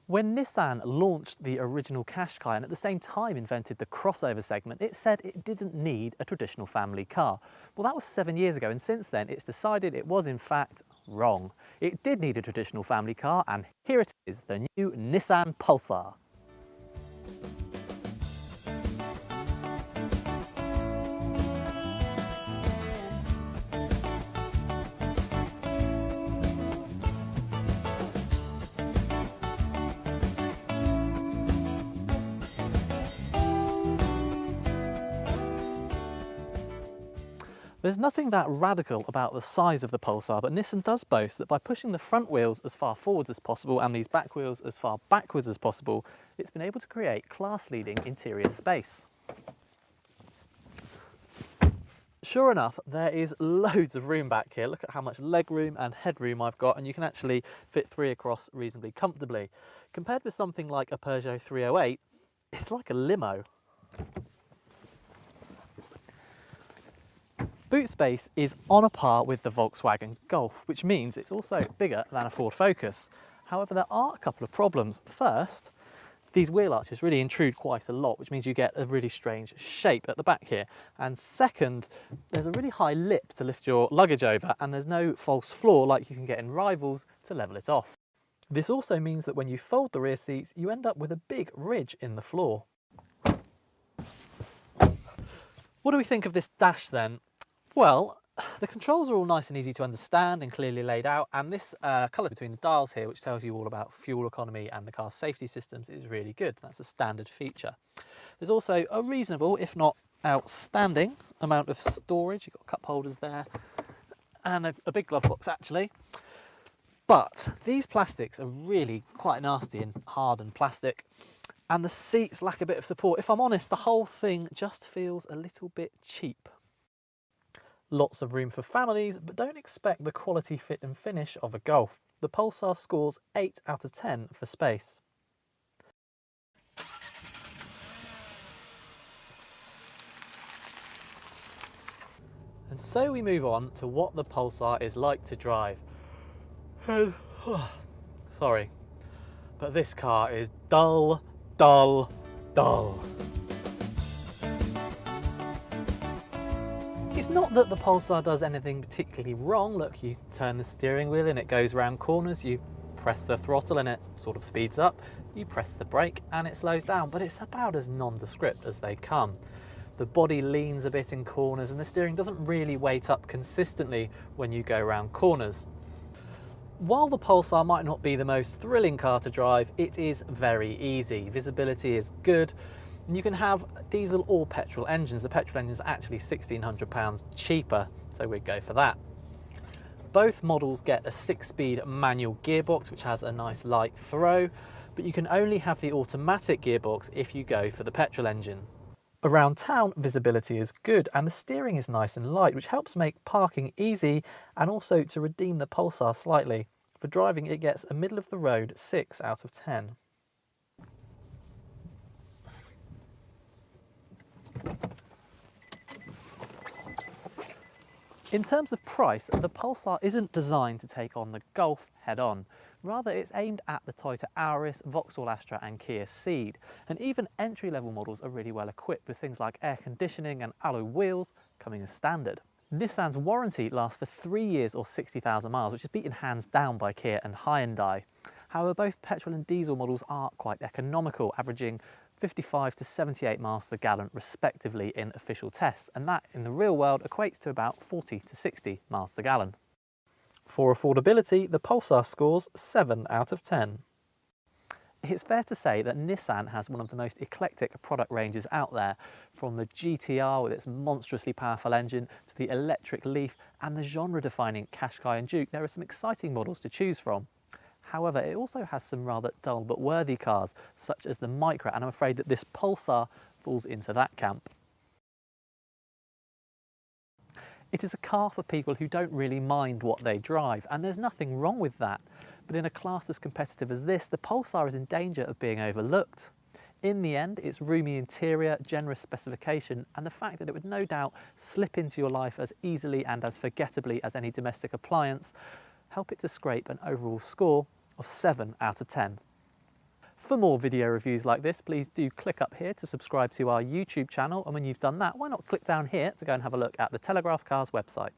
When Nissan launched the original Qashqai and at the same time invented the crossover segment, it said it didn't need a traditional family car. Well, that was 7 years ago, and since then it's decided it was in fact wrong. It did need a traditional family car, and here it is, the new Nissan Pulsar. There's nothing that radical about the size of the Pulsar, but Nissan does boast that by pushing the front wheels as far forwards as possible and these back wheels as far backwards as possible, it's been able to create class-leading interior space. Sure enough, there is loads of room back here. Look at how much leg room and headroom I've got, and you can actually fit 3 across reasonably comfortably. Compared with something like a Peugeot 308, it's like a limo. Boot space is on a par with the Volkswagen Golf, which means it's also bigger than a Ford Focus. However, there are a couple of problems. First, these wheel arches really intrude quite a lot, which means you get a really strange shape at the back here. And second, there's a really high lip to lift your luggage over, and there's no false floor like you can get in rivals to level it off. This also means that when you fold the rear seats, you end up with a big ridge in the floor. What do we think of this dash then? Well, the controls are all nice and easy to understand and clearly laid out, and this colour between the dials here, which tells you all about fuel economy and the car's safety systems, is really good. That's a standard feature. There's also a reasonable, if not outstanding, amount of storage. You've got cup holders there and a big glove box actually. But these plastics are really quite nasty and hard and plastic, and the seats lack a bit of support. If I'm honest, the whole thing just feels a little bit cheap. Lots of room for families, but don't expect the quality fit and finish of a Golf. The Pulsar scores 8 out of 10 for space. And so we move on to what the Pulsar is like to drive. Sorry, but this car is dull, dull, dull. It's not that the Pulsar does anything particularly wrong. Look, you turn the steering wheel and it goes round corners, you press the throttle and it sort of speeds up, you press the brake and it slows down, but it's about as nondescript as they come. The body leans a bit in corners and the steering doesn't really weight up consistently when you go round corners. While the Pulsar might not be the most thrilling car to drive, it is very easy. Visibility is good. You can have diesel or petrol engines. The petrol engine is actually £1,600 cheaper, so we'd go for that. Both models get a 6-speed manual gearbox, which has a nice light throw, but you can only have the automatic gearbox if you go for the petrol engine. Around town, visibility is good and the steering is nice and light, which helps make parking easy, and also to redeem the Pulsar slightly. For driving, it gets a middle of the road 6 out of 10. In terms of price, the Pulsar isn't designed to take on the Golf head-on. Rather, it's aimed at the Toyota Auris, Vauxhall Astra and Kia Ceed. And even entry-level models are really well equipped with things like air conditioning and alloy wheels coming as standard. Nissan's warranty lasts for 3 years or 60,000 miles, which is beaten hands down by Kia and Hyundai. However, both petrol and diesel models are quite economical, averaging 55 to 78 miles to the gallon respectively in official tests, and that in the real world equates to about 40 to 60 miles to the gallon. For affordability, the Pulsar scores 7 out of 10. It's fair to say that Nissan has one of the most eclectic product ranges out there, from the GTR with its monstrously powerful engine to the electric Leaf and the genre-defining Qashqai and Duke. There are some exciting models to choose from. However, it also has some rather dull but worthy cars, such as the Micra, and I'm afraid that this Pulsar falls into that camp. It is a car for people who don't really mind what they drive, and there's nothing wrong with that. But in a class as competitive as this, the Pulsar is in danger of being overlooked. In the end, its roomy interior, generous specification, and the fact that it would no doubt slip into your life as easily and as forgettably as any domestic appliance help it to scrape an overall score of 7 out of 10. For more video reviews like this, please do click up here to subscribe to our YouTube channel, and when you've done that, why not click down here to go and have a look at the Telegraph Cars website.